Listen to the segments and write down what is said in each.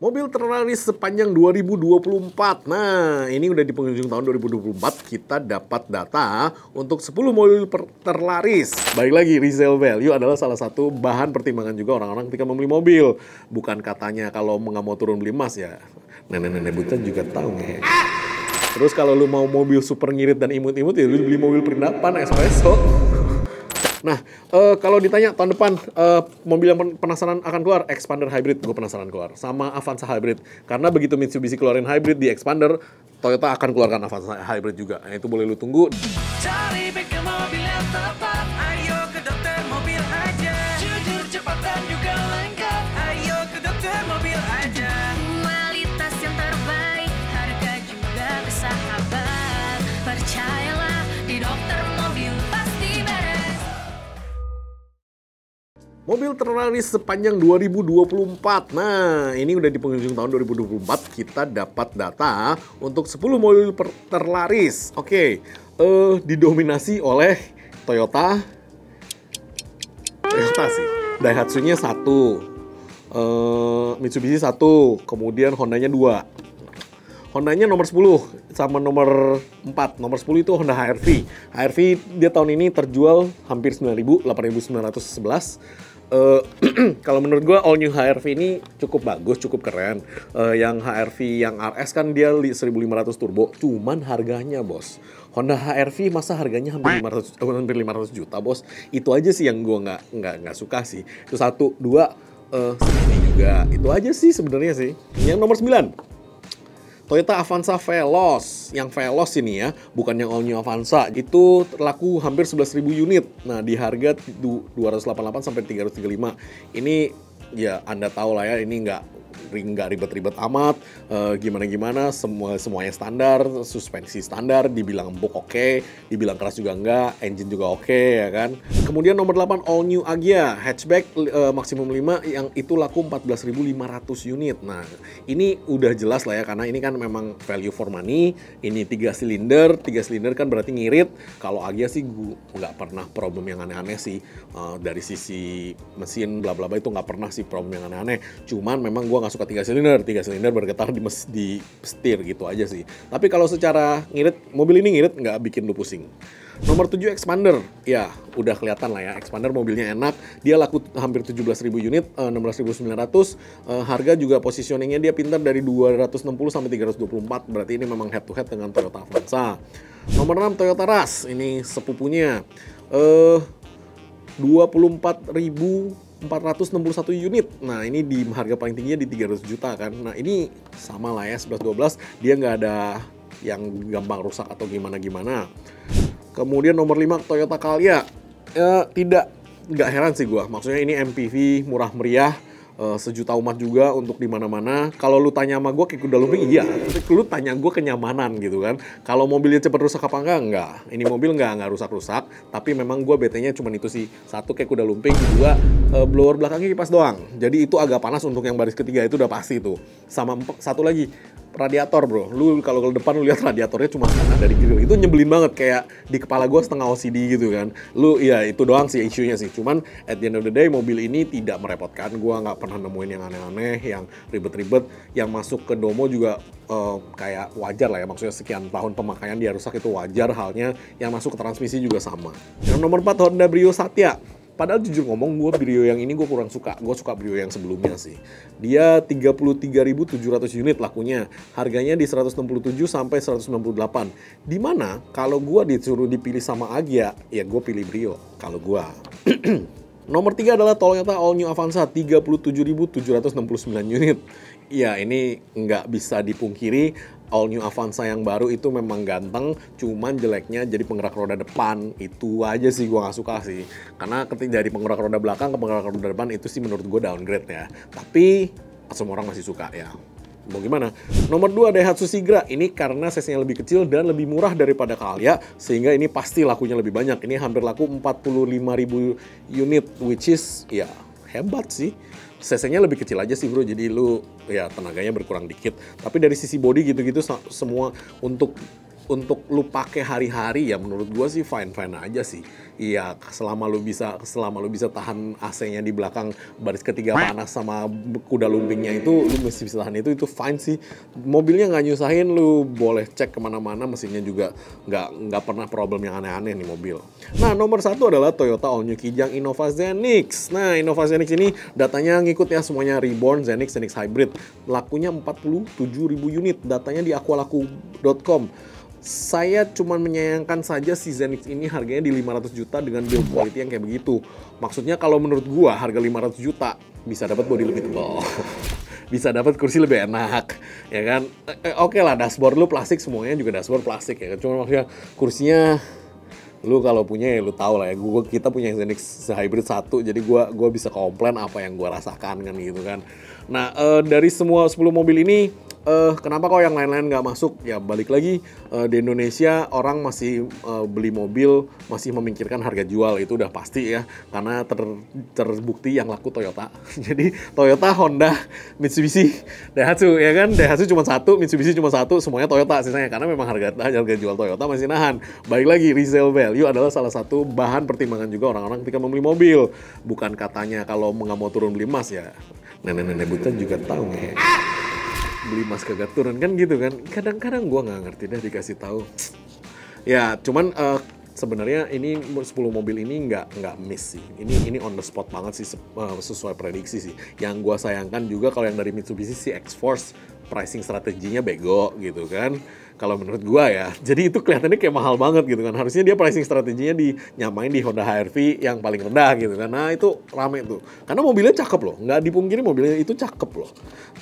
Mobil terlaris sepanjang 2024. Nah, ini udah di penghujung tahun 2024, kita dapat data untuk 10 mobil terlaris. Balik lagi, resale value adalah salah satu bahan pertimbangan juga orang-orang ketika membeli mobil. Bukan katanya kalau nggak mau turun beli emas ya. Nenek-nenek buta juga tahu nge. Terus kalau lu mau mobil super ngirit dan imut-imut ya lu beli mobil perindapan espresso. Nah, kalau ditanya tahun depan mobil yang penasaran akan keluar, Expander Hybrid, gue penasaran keluar. Sama Avanza Hybrid. Karena begitu Mitsubishi keluarin Hybrid di Expander, Toyota akan keluarkan Avanza Hybrid juga. Nah, itu boleh lu tunggu. Cari bengkel mobil yang tepat, ayo ke Dokter Mobil aja. Jujur, cepat dan juga lengkap, ayo ke Dokter Mobil aja. Kualitas yang terbaik, harga juga bersahabat. Percayalah, di Dokter Mobil pasti beres. Mobil terlaris sepanjang 2024. Nah, ini udah di penghujung tahun 2024, kita dapat data untuk 10 mobil terlaris. Oke, didominasi oleh Toyota sih. Daihatsu-nya 1, Mitsubishi 1, kemudian Honda-nya 2. Hondanya nomor 10 sama nomor 4. Nomor 10 itu Honda HR-V. HR-V dia tahun ini terjual hampir 9.000, 8.911. Kalau menurut gue all new HR-V ini cukup bagus, cukup keren. Yang HR-V yang RS kan dia 1.500 turbo, cuman harganya bos. Honda HR-V masa harganya hampir 500 juta bos. Itu aja sih yang gue nggak suka sih. Itu 1, 2, segini juga. Itu aja sih sebenarnya sih. Yang nomor 9. Toyota Avanza Veloz. Yang Veloz ini ya, bukan yang all new Avanza. Itu laku hampir 11.000 unit. Nah, di harga 288 sampai 335. Ini ya Anda tahu lah ya, ini nggak ribet-ribet amat, gimana-gimana, semuanya standar, suspensi standar, dibilang empuk oke, dibilang keras juga enggak, engine juga oke, ya kan. Kemudian nomor 8 all new Agya, hatchback maksimum 5 yang itu laku 14.500 unit. Nah, ini udah jelas lah ya, karena ini kan memang value for money, ini 3 silinder kan berarti ngirit. Kalau Agya sih gue nggak pernah problem yang aneh-aneh sih, dari sisi mesin bla bla bla itu nggak pernah sih problem yang aneh-aneh. Cuman memang gue nggak suka 3 silinder bergetar di setir gitu aja sih. Tapi kalau secara ngirit, mobil ini ngirit nggak bikin lu pusing. Nomor 7 Expander, ya udah kelihatan lah ya, Expander mobilnya enak, dia laku hampir 17.000 unit, 16.900, harga juga positioningnya dia pintar dari 260 sampai 324, berarti ini memang head to head dengan Toyota Avanza. Nomor 6 Toyota Rush, ini sepupunya, 24.461 unit. Nah, ini di harga paling tingginya di 300 juta kan. Nah, ini sama lah ya, 11-12, dia nggak ada yang gampang rusak atau gimana-gimana. Kemudian nomor 5 Toyota Calya. Nggak heran sih gua. Maksudnya ini MPV murah meriah, sejuta umat juga untuk di mana-mana. Kalau lu tanya sama gue kayak kuda lumping, iya. Lu tanya gue kenyamanan gitu kan. Kalau mobilnya cepet rusak apa enggak? Ini mobil enggak rusak-rusak. Tapi memang gue BT-nya cuma itu sih. 1 kayak kuda lumping, 2 blower belakangnya kipas doang. Jadi itu agak panas untuk yang baris ketiga, itu udah pasti tuh. Sama 1 lagi, radiator bro. Lu kalau ke depan lu lihat radiatornya cuma setengah dari grill. Itu nyebelin banget, kayak di kepala gue setengah OCD gitu kan. Lu ya itu doang sih isunya sih. Cuman at the end of the day mobil ini tidak merepotkan. Gue nggak pernah nemuin yang aneh-aneh, yang ribet-ribet. Yang masuk ke Domo juga kayak wajar lah ya. Maksudnya sekian tahun pemakaian dia rusak itu wajar halnya. Yang masuk ke transmisi juga sama. Yang nomor 4 Honda Brio Satya. Padahal jujur ngomong, gue Brio yang ini gue kurang suka. Gue suka Brio yang sebelumnya sih. Dia 33.700 unit lakunya. Harganya di 167 sampai 198. Dimana kalau gue disuruh dipilih sama Agya, ya gue pilih Brio kalau gue. Nomor 3 adalah Toyota All New Avanza, 37.769 unit. Ya, ini nggak bisa dipungkiri. All New Avanza yang baru itu memang ganteng, cuman jeleknya jadi penggerak roda depan. Itu aja sih gue gak suka sih. Karena ketika dari penggerak roda belakang ke penggerak roda depan itu sih menurut gue downgrade ya. Tapi semua orang masih suka ya. Mau gimana? Nomor 2 Daihatsu Sigra. Ini karena size-nya lebih kecil dan lebih murah daripada Calya, sehingga ini pasti lakunya lebih banyak. Ini hampir laku 45.000 unit, which is ya hebat sih. CC-nya lebih kecil aja sih bro, jadi lu ya tenaganya berkurang dikit. Tapi dari sisi body gitu-gitu semua untuk untuk lu pakai hari-hari ya menurut gua sih fine-fine aja sih. Iya, selama lu bisa tahan AC-nya di belakang baris ketiga panas sama kuda lumpingnya itu, lu mesti bisa tahan itu fine sih. Mobilnya nggak nyusahin, lu boleh cek kemana-mana, mesinnya juga nggak pernah problem yang aneh-aneh nih mobil. Nah, nomor 1 adalah Toyota All New Kijang Innova Zenix. Nah, Innova Zenix ini datanya ngikut ya semuanya Reborn, Zenix Hybrid. Lakunya 47.000 unit, datanya di aqualaku.com. Saya cuman menyayangkan saja si Zenix ini harganya di 500 juta dengan build quality yang kayak begitu. Maksudnya kalau menurut gua harga 500 juta bisa dapat bodi lebih tebal. Bisa dapat kursi lebih enak, ya kan? Oke lah, dashboard lu plastik, semuanya juga dashboard plastik ya kan. Cuma maksudnya kursinya lu kalau punya ya lu tau lah ya, kita punya Zenix Hybrid 1, jadi gua bisa komplain apa yang gua rasakan kan gitu kan. Nah, dari semua 10 mobil ini kenapa kok yang lain-lain nggak masuk? Ya balik lagi, di Indonesia orang masih beli mobil masih memikirkan harga jual, itu udah pasti ya, karena terbukti yang laku Toyota. Jadi Toyota, Honda, Mitsubishi, Daihatsu ya kan, Daihatsu cuma 1, Mitsubishi cuma 1, semuanya Toyota sisanya, karena memang harga jual Toyota masih nahan. Balik lagi, resale value adalah salah satu bahan pertimbangan juga orang-orang ketika membeli mobil. Bukan katanya kalau nggak mau turun beli emas ya, nenek-nenek buta juga tahu ya. Beli emas kagak turun kan gitu kan. Kadang-kadang gue nggak ngerti dah dikasih tahu. Ya cuman sebenarnya ini 10 mobil ini nggak miss sih. Ini on the spot banget sih, sesuai prediksi sih. Yang gue sayangkan juga kalau yang dari Mitsubishi si X-Force pricing strateginya bego gitu kan. Kalau menurut gua ya, jadi itu kelihatannya kayak mahal banget gitu kan. Harusnya dia pricing strateginya nyamain di Honda HR-V yang paling rendah gitu kan. Nah itu rame tuh, karena mobilnya cakep loh, nggak dipungkiri mobilnya itu cakep loh.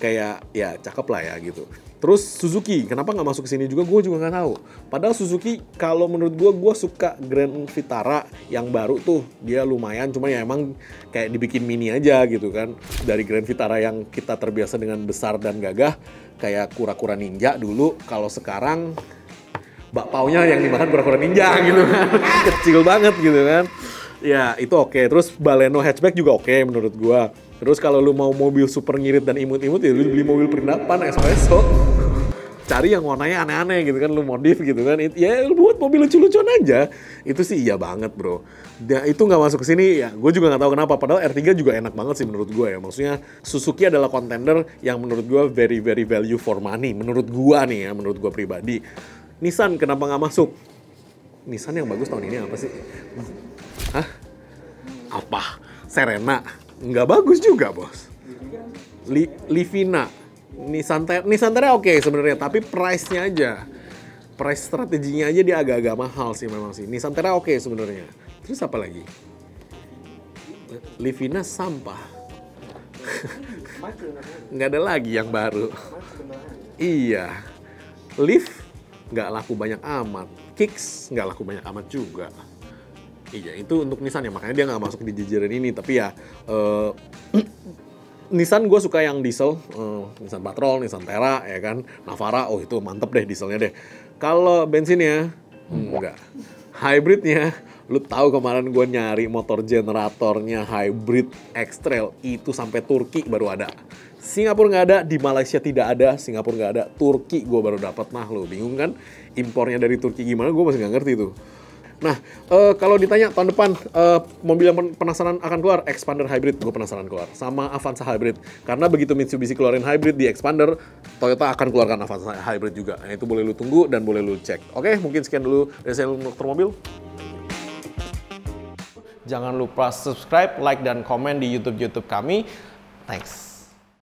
Kayak ya cakep lah ya gitu. Terus Suzuki, kenapa nggak masuk ke sini juga? Gue juga nggak tahu. Padahal Suzuki kalau menurut gue suka Grand Vitara yang baru tuh, dia lumayan. Cuma ya emang kayak dibikin mini aja gitu kan. Dari Grand Vitara yang kita terbiasa dengan besar dan gagah, kayak kura-kura ninja dulu. Kalau sekarang bakpaunya yang dimakan kura-kura ninja gitu kan. Kecil banget gitu kan. Ya itu oke. Terus Baleno hatchback juga oke menurut gue. Terus kalau lu mau mobil super ngirit dan imut-imut ya lu beli mobil perindapan espresso. Cari yang warnanya aneh-aneh gitu kan, lu modif gitu kan. Ya lu buat mobil lucu-lucuan aja. Itu sih iya banget bro. Nah, itu nggak masuk ke sini ya, gue juga nggak tahu kenapa. Padahal R3 juga enak banget sih menurut gue ya. Maksudnya Suzuki adalah contender yang menurut gue very very value for money. Menurut gue nih ya, menurut gue pribadi. Nissan kenapa nggak masuk? Nissan yang bagus tahun ini apa sih? Hah? Apa? Serena? Nggak bagus juga bos. Livina, Nissan Terra oke sebenarnya, tapi price-nya aja, price strateginya aja dia agak-agak mahal sih memang sih. Nissan Terra oke sebenarnya. Terus apa lagi? Livina sampah. Nggak ada lagi yang baru. Iya. Leaf nggak laku banyak amat. Kicks nggak laku banyak amat juga. Iya, itu untuk Nissan ya, makanya dia nggak masuk di jajaran ini. Tapi ya, Nissan gue suka yang diesel, Nissan Patrol, Nissan Terra, ya kan, Navara, oh itu mantep deh dieselnya deh. Kalau bensinnya, enggak. Hybridnya, lu tahu kemarin gue nyari motor generatornya hybrid X-Trail, itu sampai Turki baru ada. Singapura nggak ada, di Malaysia tidak ada, Singapura nggak ada, Turki gue baru dapat. Nah lu bingung kan, impornya dari Turki gimana, gue masih nggak ngerti tuh. Nah, kalau ditanya tahun depan mobil yang penasaran akan keluar, Expander Hybrid gue penasaran keluar, sama Avanza Hybrid. Karena begitu Mitsubishi keluarin Hybrid di Expander, Toyota akan keluarkan Avanza Hybrid juga. Nah, itu boleh lu tunggu dan boleh lu cek. Oke, mungkin sekian dulu dari saya Dokter Mobil. Jangan lupa subscribe, like, dan komen di YouTube kami. Thanks.